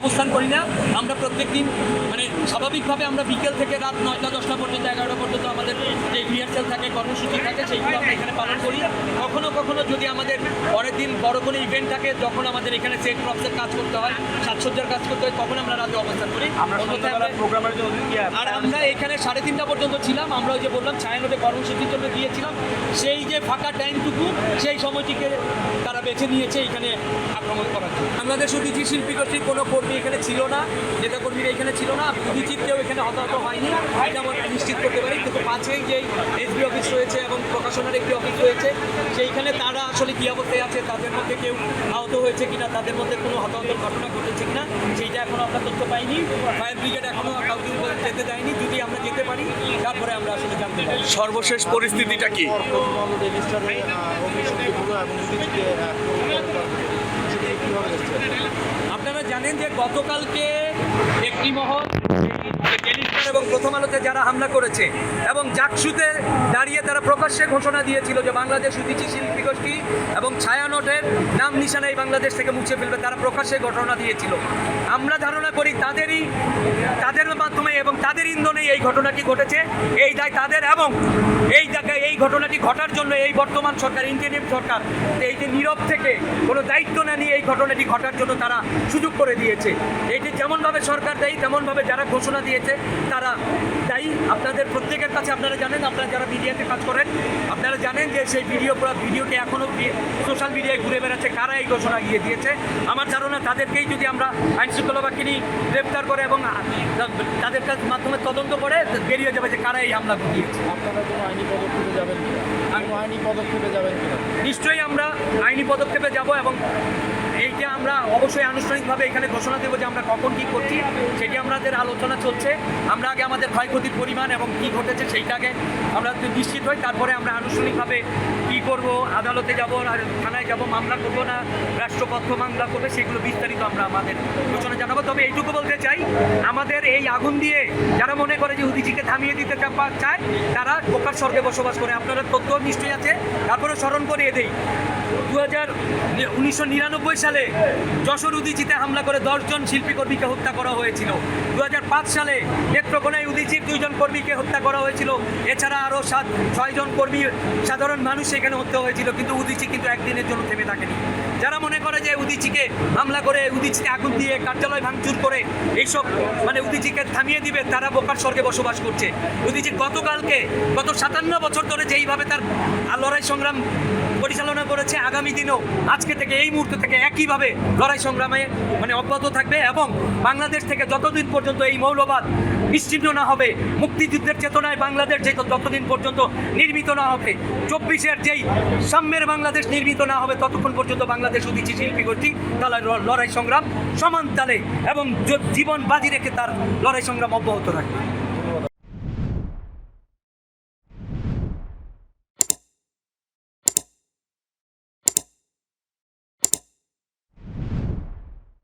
অবস্থান করি না। আমরা প্রত্যেকদিন মানে স্বাভাবিকভাবে আমরা বিকেল থেকে রাত 9টা 10টা পর্যন্ত 11টা পর্যন্ত আমাদের যে রিহার্সাল থাকে, কর্মসূচি থাকে, সেইগুলো আমরা এখানে পালন করি। কখনো কখনো যদি আমাদের পরের দিন বড় কোনো ইভেন্ট থাকে, যখন আমাদের এখানে সেট প্রপসের কাজ করতে হয়, সাজসজ্জার কাজ করতে হয়, তখন আমরা রাতে অবস্থান করি। আর আমরা এখানে 3:30 পর্যন্ত ছিলাম। আমরা ওই যে বললাম ছায়ানটে কর্মসূচির জন্য গিয়েছিলাম, সেই যে ফাঁকা টাইমটুকু সেই সময়টিকে তারা বেছে নিয়েছে এখানে আক্রমণ করার জন্য। বাংলাদেশ উদীচী শিল্পী গোষ্ঠীর কোনো কর্মী এখানে ছিল না, নেতা কর্মীরা এখানে ছিল না, উদীচীর কেউ এখানে হতাহত হয়নি, এটা আমরা নিশ্চিত করতে পারি। কিন্তু পাশেই যেই এসবি অফিস রয়েছে এবং প্রকাশনার একটি অফিস রয়েছে, সেইখানে তারা আসলে কী অবস্থায় আছে, তাদের মধ্যে কেউ আহত হয়েছে কিনা, তাদের মধ্যে কোনো হতাহতের ঘটনা ঘটেছে কিনা, সেইটা এখনও আমরা তথ্য পাইনি। ফায়ার ব্রিগেড এখনও কাউকে যেতে দেয়নি। যদি আমরা যেতে পারি তারপরে আমরা আসলে জানতে পারি সর্বশেষ পরিস্থিতিটা কি। আপনারা জানেন যে গতকালকে একটি মহল এবং প্রথম আলোতে যারা হামলা করেছে এবং জাকসুতে দাঁড়িয়ে তারা প্রকাশ্যে ঘোষণা দিয়েছিল যে বাংলাদেশ উদীচী শিল্পী গোষ্ঠী এবং ছায়ানটের নাম নিশানা এই বাংলাদেশ থেকে মুছে ফেলবে, তারা প্রকাশ্যে ঘটনা দিয়েছিল। আমরা ধারণা করি তাদের মাধ্যমে এবং তাদের ইন্ধনেই এই ঘটনাটি ঘটেছে। এই দায় তাদের এবং এই ঘটনাটি ঘটার জন্য এই বর্তমান সরকার, ইন্ডিয়ান সরকার, এই যে নীরব থেকে কোনো দায়িত্ব না নিয়ে এই ঘটনাটি ঘটার জন্য তারা সুযোগ করে দিয়েছে। এইটি যেমনভাবে সরকার দায়ী, তেমনভাবে যারা ঘোষণা দিয়েছে তারা দায়ী। আপনাদের প্রত্যেকের কাছে আপনারা জানেন, আপনারা যারা মিডিয়াতে কাজ করেন আপনারা জানেন যে সেই ভিডিওটি এখনও সোশ্যাল মিডিয়ায় ঘুরে বেড়াচ্ছে, কারা এই ঘোষণা গিয়ে দিয়েছে। আমার ধারণা তাদেরকেই যদি আমরা আইনশৃঙ্খলা বাহিনী গ্রেপ্তার করে এবং তাদের মাধ্যমে তদন্ত করে বেরিয়ে যাবে যে কারা এই হামলা ঘটিয়েছে। আপনারা কোনো আইনি পদক্ষেপে যাবেন কিনা? আইনি পদক্ষেপে যাবেন কিনা? নিশ্চয়ই আমরা আইনি পদক্ষেপে যাব এবং এইটা আমরা অবশ্যই আনুষ্ঠানিকভাবে এখানে ঘোষণা দেবো যে আমরা কখন কী করছি, সেটি আমাদের আলোচনা চলছে। আমরা আগে আমাদের ক্ষয়ক্ষতির পরিমাণ এবং কী ঘটেছে সেইটাকে আমরা নিশ্চিত হই, তারপরে আমরা আনুষ্ঠানিকভাবে কী করব, আদালতে যাব, থানায় যাব, মামলা করব না রাষ্ট্রপক্ষ মামলা করবে, সেগুলো বিস্তারিত আমরা আমাদের ঘোষণা জানাবো। তবে এইটুকু বলতে চাই, আমাদের এই আগুন দিয়ে যারা মনে করে যে উদীচীকে থামিয়ে দিতে চায় তারা বোকার স্বর্গে বসবাস করে। আপনারা তথ্য নিশ্চয়ই আছে, তারপরে স্মরণ করিয়ে দেই 1999 সালে যশোর উদীচীতে হামলা করে 10 জন শিল্পী কর্মীকে হত্যা করা হয়েছিল। 2005 সালে নেত্রকোনায় উদীচীর 2 জন কর্মীকে হত্যা করা হয়েছিল। এছাড়া আরও 6 জন কর্মী, সাধারণ মানুষ সেখানে হত্যা হয়েছিল। কিন্তু উদীচী কিন্তু একদিনের জন্য থেমে থাকেনি। যারা মনে করে যে উদীচীকে হামলা করে, উদীচীতে আগুন দিয়ে, কার্যালয় ভাঙচুর করে এইসব মানে উদীচীকে থামিয়ে দিবে, তারা বোকার স্বর্গে বসবাস করছে। উদীচী গত 57 বছর ধরে যেইভাবে তার লড়াই সংগ্রাম পরিচালনা করেছে, আগামী দিনেও আজকে থেকে এই মুহূর্ত থেকে একইভাবে লড়াই সংগ্রামে মানে অব্যাহত থাকবে। এবং বাংলাদেশ থেকে যতদিন পর্যন্ত এই মৌলবাদ নিশ্চিহ্ন না হবে, মুক্তিযুদ্ধের চেতনায় বাংলাদেশ যতদিন পর্যন্ত নির্মিত না হবে, 24-এর যেই সাম্যের বাংলাদেশ নির্মিত না হবে, ততক্ষণ পর্যন্ত বাংলাদেশ উদীচী শিল্পী গোষ্ঠী তার লড়াই সংগ্রাম সমান তালে এবং জীবন বাজি রেখে তার লড়াই সংগ্রাম অব্যাহত রাখবে।